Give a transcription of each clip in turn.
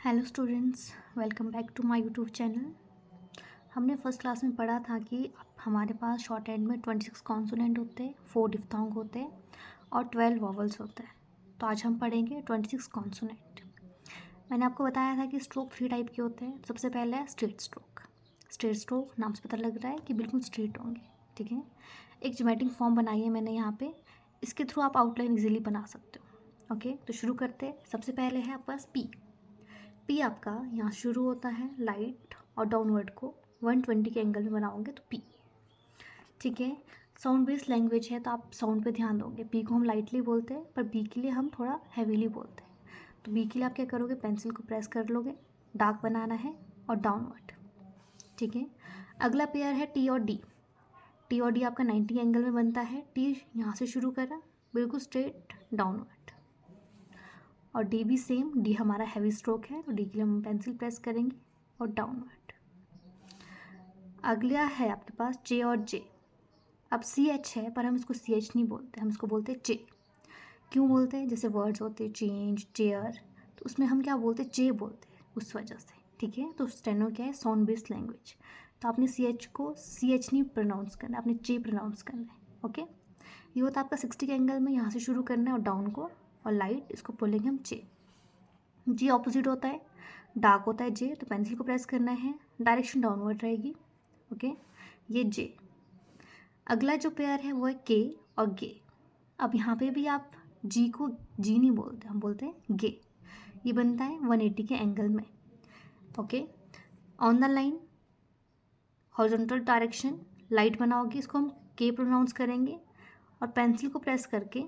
Hello students, welcome back to my YouTube channel. हमने first class में पढ़ा था कि हमारे पास शॉर्ट हैंड में 26 कॉन्सोनेंट होते हैं, 4 डिफ्थोंग होते हैं और 12 वॉवल्स होते हैं। तो आज हम पढ़ेंगे 26 कॉन्सोनेंट। मैंने आपको बताया था कि स्ट्रोक 3 टाइप के होते हैं। सबसे पहला है स्ट्रेट स्ट्रोक। स्ट्रेट स्ट्रोक नाम से पता लग रहा है कि बिल्कुल स्ट्रेट होंगे, ठीक है। एक ज्योमेट्रिक फॉर्म बनाई है मैंने यहाँ पे, इसके थ्रू आप आउटलाइन इजीली बना सकते हो। ओके, तो शुरू करते हैं। सबसे पहले है आपके पास पी आपका यहाँ शुरू होता है लाइट और डाउनवर्ड को 120 के एंगल में बनाओगे तो पी, ठीक है। साउंड बेस्ड लैंग्वेज है तो आप साउंड पे ध्यान दोगे। पी को हम लाइटली बोलते हैं पर बी के लिए हम थोड़ा हैवीली बोलते हैं। तो बी के लिए आप क्या करोगे, पेंसिल को प्रेस कर लोगे, डार्क बनाना है और डाउनवर्ड, ठीक है। अगला पेयर है टी और डी। टी और डी आपका 90 एंगल में बनता है। टी यहाँ से शुरू करा बिल्कुल स्ट्रेट डाउनवर्ड, और डी भी सेम। डी हमारा हैवी स्ट्रोक है तो डी के लिए हम पेंसिल प्रेस करेंगे और डाउनवर्ड। अगला है आपके पास जे और जे। अब सी एच है पर हम इसको सी एच नहीं बोलते, हम इसको बोलते हैं जे। क्यों बोलते हैं, जैसे वर्ड्स होते हैं चेंज, चेयर, तो उसमें हम क्या बोलते हैं, जे बोलते हैं, उस वजह से, ठीक है। तो स्टेनो क्या है, साउंड बेस्ड लैंग्वेज। तो आपने सी एच को सी एच नहीं प्रोनाउंस करना है, आपने जे प्रोनाउंस करना है। ओके, ये होता है आपका 60 के एंगल में, यहाँ से शुरू करना है और डाउन को, और लाइट इसको बोलेंगे हम जे। जी ऑपोजिट होता है, डार्क होता है जे, तो पेंसिल को प्रेस करना है, डायरेक्शन डाउनवर्ड रहेगी। ओके, ये जे। अगला जो पेयर है वो है के और गे। अब यहाँ पे भी आप जी को जी नहीं बोलते, हम बोलते हैं गे। ये बनता है 180 के एंगल में। Okay, on the line horizontal direction light बनाओगी, इसको हम के प्रोनाउंस करेंगे, और पेंसिल को प्रेस करके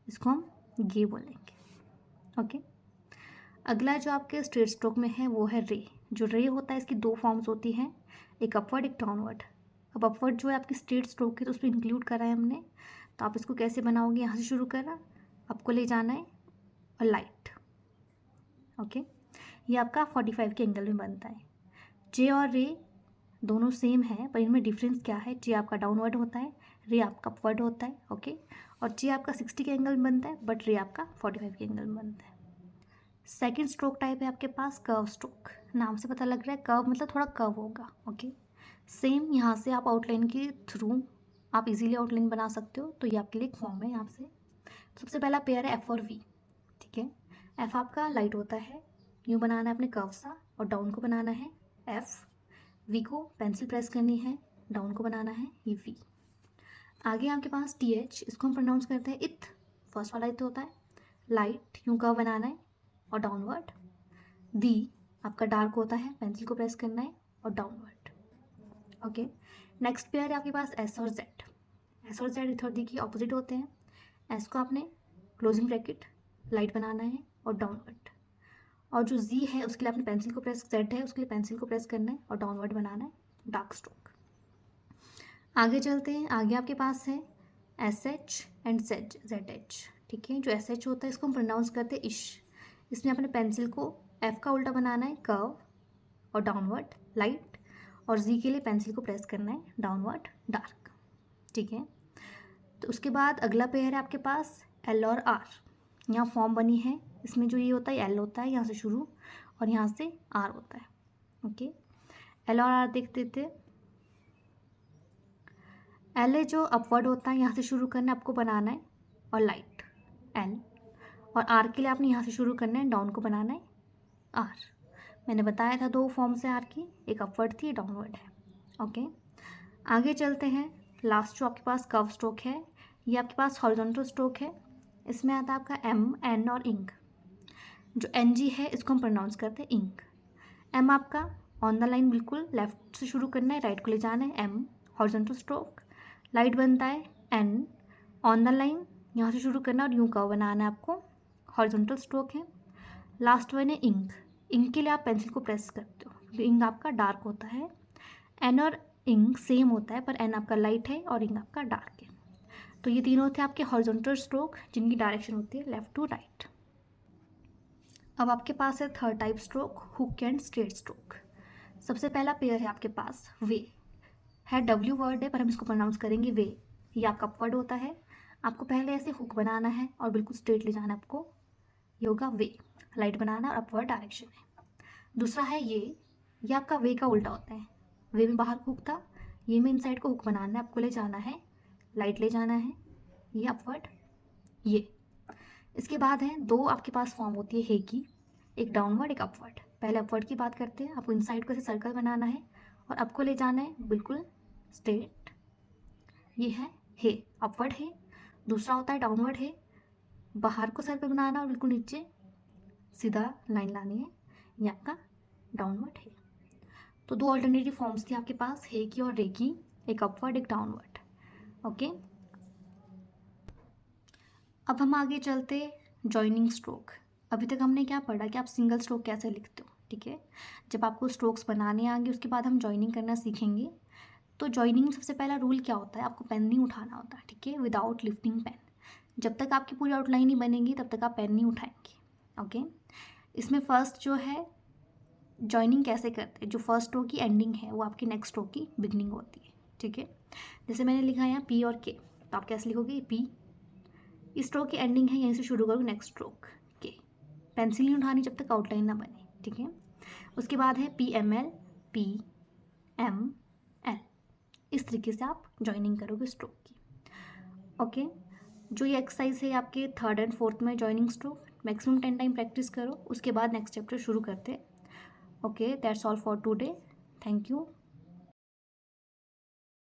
इसको हम गे बोलेंगे। ओके, अगला जो आपके स्ट्रेट स्ट्रोक में है वो है रे। जो रे होता है इसकी दो फॉर्म्स होती हैं, एक अपवर्ड एक डाउनवर्ड। अब अपवर्ड जो है आपकी स्ट्रेट स्ट्रोक है तो उसमें इंक्लूड करा है हमने। तो आप इसको कैसे बनाओगे, यहाँ से शुरू करा, आपको ले जाना है और लाइट। ओके, ये आपका 45 के एंगल में बनता है। जे और रे दोनों सेम है पर इनमें डिफरेंस क्या है, जे आपका डाउनवर्ड होता है, रे आपका अपवर्ड होता है। ओके, और जे आपका 60 के एंगल में बनता है बट रे आपका 45 के एंगल में बनता है। सेकेंड स्ट्रोक टाइप है आपके पास कर्व स्ट्रोक। नाम से पता लग रहा है कर्व मतलब थोड़ा कर्व होगा। ओके, सेम यहाँ से आप आउटलाइन के थ्रू आप इजीली आउटलाइन बना सकते हो। तो ये आपके लिए एक फॉर्म है। यहाँ से सबसे पहला पेयर है एफ और वी, ठीक है। एफ आपका लाइट होता है, यूँ बनाना है अपने कर्व सा, और डाउन को बनाना है एफ। वी को पेंसिल प्रेस करनी है, डाउन को बनाना है ये वी। आगे आपके पास टी एच, इसको हम प्रोनाउंस करते हैं इथ। फर्स्ट वाला इथ होता है, लाइट यूँ कर्व बनाना है और डाउनवर्ड। दी आपका डार्क होता है, पेंसिल को प्रेस करना है और डाउनवर्ड। ओके, नेक्स्ट पेयर है आपके पास एस और जेड। एस और जेड इथ और दी की ऑपोजिट होते हैं। एस को आपने क्लोजिंग ब्रैकेट लाइट बनाना है और डाउनवर्ड, और जो जी है उसके लिए आपने पेंसिल को प्रेस, जेड है उसके लिए पेंसिल को प्रेस करना है और डाउनवर्ड बनाना है डार्क स्ट्रोक। आगे चलते हैं, आगे आपके पास है S H and Z H, ठीक है। जो एस एच होता है इसको हम प्रोनाउंस करते हैं इश। इसमें अपने पेंसिल को एफ का उल्टा बनाना है कर्व और डाउनवर्ड लाइट, और जी के लिए पेंसिल को प्रेस करना है डाउनवर्ड डार्क, ठीक है। तो उसके बाद अगला पेयर है आपके पास एल और आर। यहाँ फॉर्म बनी है, इसमें जो ये होता है एल होता है यहाँ से शुरू, और यहाँ से आर होता है। ओके, एल और आर देखते थे। एल है जो अपवर्ड होता है, यहाँ से शुरू करना है आपको, बनाना है और लाइट एल, और आर के लिए आपने यहाँ से शुरू करना है, डाउन को बनाना है आर। मैंने बताया था दो फॉर्म्स है आर की, एक अपवर्ड थी, डाउनवर्ड है। ओके, आगे चलते हैं। लास्ट जो आपके पास कर्व स्ट्रोक है, ये आपके पास हॉरिजॉन्टल स्ट्रोक है। इसमें आता है आपका एम, एन और इंक। जो एन जी है इसको हम प्रोनाउंस करते हैं इंक। एम आपका ऑन द लाइन बिल्कुल लेफ्ट से शुरू करना है, राइट को ले जाना है, एम हॉरिजॉन्टल स्ट्रोक। लाइट बनता है एन, ऑन द लाइन यहाँ से शुरू करना और यूँ कर्व बनाना है आपको, हॉरिजॉन्टल स्ट्रोक है। लास्ट वन है इंक। इंक के लिए आप पेंसिल को प्रेस करते हो क्योंकि इंक आपका डार्क होता है। एन और इंक सेम होता है पर एन आपका लाइट है और इंक आपका डार्क है। तो ये तीनों थे आपके हॉरिजॉन्टल स्ट्रोक जिनकी डायरेक्शन होती है लेफ्ट टू राइट। अब आपके पास है third type stroke, hook and straight stroke. सबसे पहला पेयर है आपके पास वे। है डब्ल्यू वर्ड है पर हम इसको प्रोनाउंस करेंगे वे। ये आपका अपवर्ड होता है, आपको पहले ऐसे हुक बनाना है और बिल्कुल स्ट्रेट ले जाना है आपको, ये होगा वे। लाइट बनाना और अपवर्ड डायरेक्शन है। दूसरा है ये आपका वे का उल्टा होता है। वे में बाहर को हुक था, ये में इनसाइड को हुक बनाना है, आपको ले जाना है, लाइट ले जाना है, ये अपवर्ड, ये। इसके बाद है दो आपके पास फॉर्म होती है हे की, एक डाउनवर्ड एक अपवर्ड। पहले अपवर्ड की बात करते हैं। आपको इनसाइड को ऐसे सर्कल बनाना है और आपको ले जाना है बिल्कुल स्ट्रेट, ये है हे, अपवर्ड है। दूसरा होता है डाउनवर्ड है, बाहर को सर्कल बनाना और बिल्कुल नीचे सीधा लाइन लानी है, ये आपका डाउनवर्ड है। तो दो अल्टरनेटिव फॉर्म्स थी आपके पास, हे की और रे की, एक अपवर्ड एक डाउनवर्ड। ओके, अब हम आगे चलते जॉइनिंग स्ट्रोक। अभी तक हमने क्या पढ़ा कि आप सिंगल स्ट्रोक कैसे लिखते हो, ठीक है। जब आपको स्ट्रोक्स बनाने आएंगे उसके बाद हम जॉइनिंग करना सीखेंगे। तो जॉइनिंग में सबसे पहला रूल क्या होता है, आपको पेन नहीं उठाना होता, ठीक है, विदाउट लिफ्टिंग पेन। जब तक आपकी पूरी आउटलाइन नहीं बनेगी तब तक आप पेन नहीं उठाएंगे। ओके, इसमें फर्स्ट जो है जॉइनिंग कैसे करते हैं, जो फर्स्ट रो की एंडिंग है वो आपकी नेक्स्ट रो की बिगनिंग होती है, ठीक है। जैसे मैंने लिखा है यहाँ पी और के, तो आप कैसे लिखोगे, पी, इस स्ट्रोक की एंडिंग है, यहीं से शुरू करो नेक्स्ट स्ट्रोक के। पेंसिल नहीं उठानी जब तक आउटलाइन ना बने, ठीक है। उसके बाद है P M L, P M L, इस तरीके से आप जॉइनिंग करोगे स्ट्रोक की। ओके, जो ये एक्सरसाइज है आपके थर्ड एंड फोर्थ में joining stroke, maximum 10 time practice करो, उसके बाद नेक्स्ट चैप्टर शुरू करते हैं। Okay, that's all for today, thank you.